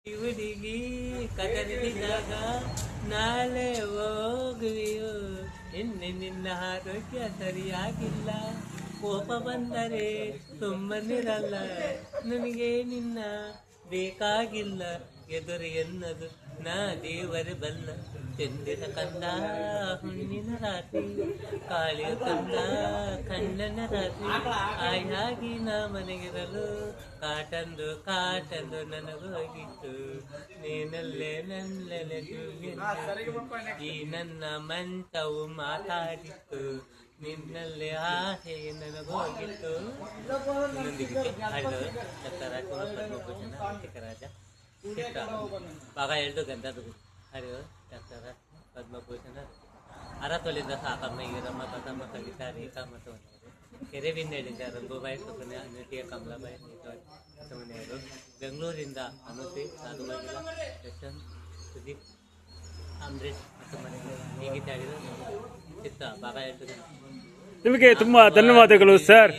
ಹುಡುಗಿ ಕದರಿದಾಗ ನಾಳೆ ಹೋಗುವೆಯೋ ನಿನ್ನ ಆರೋಗ್ಯ ಸರಿಯಾಗಿಲ್ಲ ಕೋಪ ಬಂದರೆ ಸುಮ್ಮನಿರಲ್ಲ ನನಗೆ ನಿನ್ನ ಬೇಕಾಗಿಲ್ಲ ಎದುರು ಎನ್ನದು ನಾ ದೇವರ ಬಲ್ಲ ಚಂದಿರ ಕಂದ ಹುಣ್ಣಿನ ರಾತ್ರಿ ಕಾಳಿಯ ಕಂದ ಕಣ್ಣನ ರಾತ್ರಿ ಆಯಾಗಿ ನಾ ಮನೆಗಿರಲು ಕಾಟಂದು ನನಗೋಗಿತ್ತು ನೀನಲ್ಲೇ ನನ್ನೆಲೆ ಈ ನನ್ನ ಮಂಚವು ಮಾತಾಡಿತ್ತು ನಿನ್ನಲ್ಲೇ ಆಸೆ ನನಗೋಗಿತ್ತು ಇನ್ನೊಂದಿಗೆ ಹಾಡು ಡಾಕ್ಟರ್ ರಾಜ್ಕುಮಾರ್ ಪದ್ಮಭೂಷಣ ರಾಜ ಚಿತ್ರ ಬಾಗ ಹೇಳ್ದು ಗಂಧದ ಹಾಡು ಡಾಕ್ಟರ್ ಪದ್ಮಭೂಷಣ ಅರತೊಲಿಂದ ಸಾಕಮ್ಮ ಈರಮ್ಮ ಕಥಮ್ಮ ಕವಿತಾ ರೇಖಾ ಮತ್ತು ಕೆರೆವಿಂದ ಹೇಳಿದ್ದ ರಂಗೂಬಾಯಿ ಸುಕನ್ಯ ನಟಿಯ ಕಮಲಾಬಾಯಿ ಸುಮನೆಯವರು ಬೆಂಗಳೂರಿಂದ ಅನುಶ್ರೀ ಸಾಧುವಾಗಿಲ್ಲ ದರ್ಶನ್ ಸುದೀಪ್ ಅಂಬರೀಶ್ ಮತ್ತು ಮನೆಗೆ ಈ ಗೀತೆ ಆಗಿದೆ ಚಿತ್ರ ಬಾಗ ಹೇಳ್ದು ನಿಮಗೆ ತುಂಬಾ ಧನ್ಯವಾದಗಳು ಸರ್.